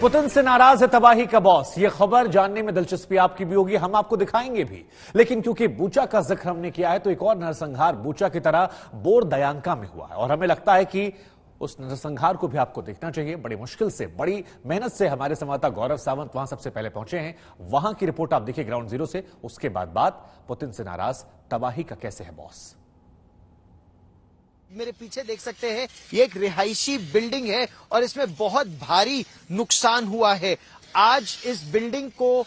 Putin से नाराज है तबाही का बॉस। यह खबर जानने में दिलचस्पी आपकी भी होगी, हम आपको दिखाएंगे भी। लेकिन क्योंकि बूचा का जिक्र हमने किया है तो एक और नरसंहार बूचा की तरह बोरदयांका में हुआ है और हमें लगता है कि उस नरसंहार को भी आपको देखना चाहिए। बड़ी मुश्किल से, बड़ी मेहनत से हमारे संवाददाता गौरव सावंत वहां सबसे पहले पहुंचे हैं। वहां की रिपोर्ट आप देखिए ग्राउंड जीरो से। उसके बाद बात पुतिन से नाराज तबाही का कैसे है बॉस। मेरे पीछे देख सकते हैं ये एक रिहायशी बिल्डिंग है और इसमें बहुत भारी नुकसान हुआ है। आज इस बिल्डिंग को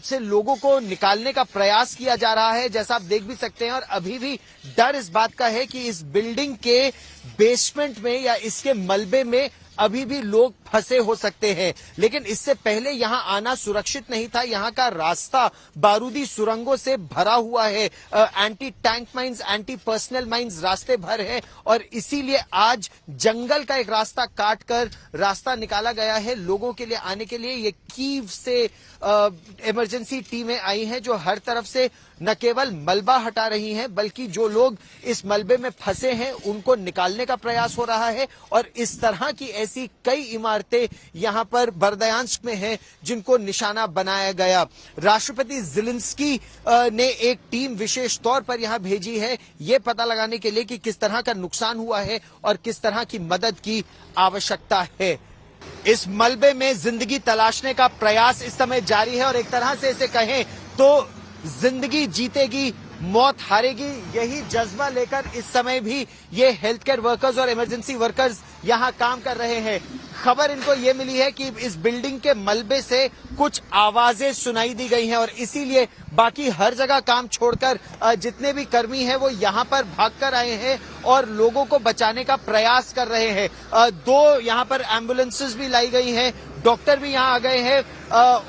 से लोगों को निकालने का प्रयास किया जा रहा है, जैसा आप देख भी सकते हैं। और अभी भी डर इस बात का है कि इस बिल्डिंग के बेसमेंट में या इसके मलबे में अभी भी लोग फंसे हो सकते हैं। लेकिन इससे पहले यहां आना सुरक्षित नहीं था। यहां का रास्ता बारूदी सुरंगों से भरा हुआ है। Anti tank mines, anti personal mines रास्ते भर है और इसीलिए आज जंगल का एक रास्ता काटकर रास्ता निकाला गया है लोगों के लिए आने के लिए। ये कीव से इमरजेंसी टीमें आई हैं जो हर तरफ से न केवल मलबा हटा रही हैं बल्कि जो लोग इस मलबे में फंसे हैं उनको निकालने का प्रयास हो रहा है। और इस तरह की ऐसी कई इमारतें यहां पर बर्दयांस्क में हैं जिनको निशाना बनाया गया। राष्ट्रपति ज़ेलेंस्की ने एक टीम विशेष तौर पर यहां भेजी है ये पता लगाने के लिए कि किस तरह का नुकसान हुआ है और किस तरह की मदद की आवश्यकता है। इस मलबे में जिंदगी तलाशने का प्रयास इस समय जारी है और एक तरह से इसे कहें तो जिंदगी जीतेगी मौत हारेगी, यही जज्बा लेकर इस समय भी ये हेल्थ केयर वर्कर्स और इमरजेंसी वर्कर्स यहां काम कर रहे हैं। खबर इनको ये मिली है कि इस बिल्डिंग के मलबे से कुछ आवाजें सुनाई दी गई हैं और इसीलिए बाकी हर जगह काम छोड़कर जितने भी कर्मी हैं वो यहां पर भागकर आए हैं और लोगों को बचाने का प्रयास कर रहे हैं। दो यहां पर एम्बुलेंसेस भी लाई गई हैं, डॉक्टर भी यहां आ गए हैं।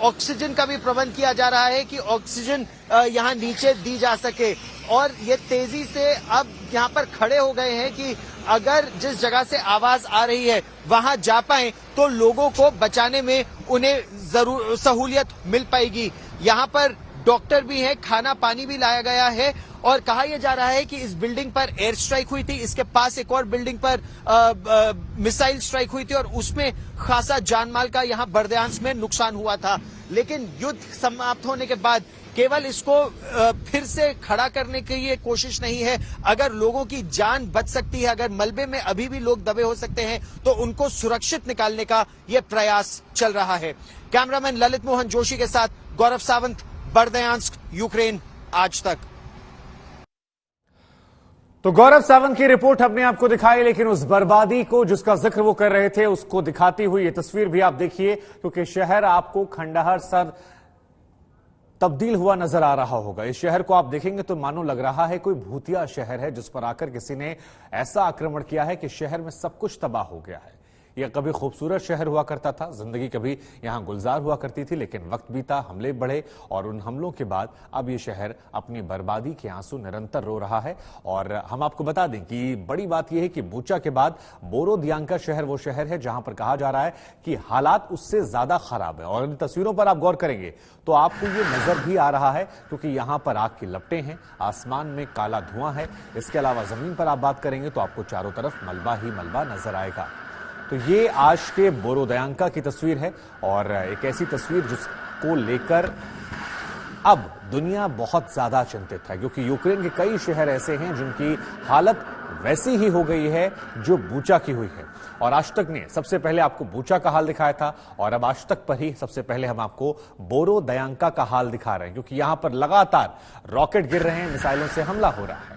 ऑक्सीजन का भी प्रबंध किया जा रहा है कि ऑक्सीजन यहां नीचे दी जा सके। और ये तेजी से अब यहां पर खड़े हो गए हैं कि अगर जिस जगह से आवाज आ रही है वहां जा पाए तो लोगों को बचाने में उन्हें जरूर सहूलियत मिल पाएगी। यहां पर डॉक्टर भी हैं, खाना पानी भी लाया गया है और कहा यह जा रहा है कि इस बिल्डिंग पर एयर स्ट्राइक हुई थी। इसके पास एक और बिल्डिंग पर मिसाइल स्ट्राइक हुई थी और उसमें खासा जानमाल का यहां बर्दयांश में नुकसान हुआ था। लेकिन युद्ध समाप्त होने के बाद केवल इसको फिर से खड़ा करने की ये कोशिश नहीं है। अगर लोगों की जान बच सकती है, अगर मलबे में अभी भी लोग दबे हो सकते हैं तो उनको सुरक्षित निकालने का ये प्रयास चल रहा है। कैमरामैन ललित मोहन जोशी के साथ गौरव सावंत, बर्दयांस्क, यूक्रेन, आज तक। तो गौरव सावंत की रिपोर्ट हमने आपको दिखाई, लेकिन उस बर्बादी को जिसका जिक्र वो कर रहे थे उसको दिखाती हुई ये तस्वीर भी आप देखिए, क्योंकि शहर आपको खंडहर सर तब्दील हुआ नजर आ रहा होगा। इस शहर को आप देखेंगे तो मानो लग रहा है कोई भूतिया शहर है जिस पर आकर किसी ने ऐसा आक्रमण किया है कि शहर में सब कुछ तबाह हो गया है। यह कभी खूबसूरत शहर हुआ करता था, जिंदगी कभी यहां गुलजार हुआ करती थी, लेकिन वक्त बीता, हमले बढ़े और उन हमलों के बाद अब यह शहर अपनी बर्बादी के आंसू निरंतर रो रहा है। और हम आपको बता दें कि बड़ी बात यह है कि बूचा के बाद बोरोदयांका शहर वो शहर है जहां पर कहा जा रहा है कि हालात उससे ज्यादा खराब है। और इन तस्वीरों पर आप गौर करेंगे तो आपको ये नजर भी आ रहा है क्योंकि यहां पर आग की लपटें हैं, आसमान में काला धुआं है। इसके अलावा जमीन पर आप बात करेंगे तो आपको चारों तरफ मलबा ही मलबा नजर आएगा। तो ये आज के बोरोदयांका की तस्वीर है और एक ऐसी तस्वीर जिसको लेकर अब दुनिया बहुत ज्यादा चिंतित है, क्योंकि यूक्रेन के कई शहर ऐसे हैं जिनकी हालत वैसी ही हो गई है जो बूचा की हुई है। और आज तक ने सबसे पहले आपको बूचा का हाल दिखाया था और अब आज तक पर ही सबसे पहले हम आपको बोरोदयांका का हाल दिखा रहे हैं, क्योंकि यहां पर लगातार रॉकेट गिर रहे हैं, मिसाइलों से हमला हो रहा है।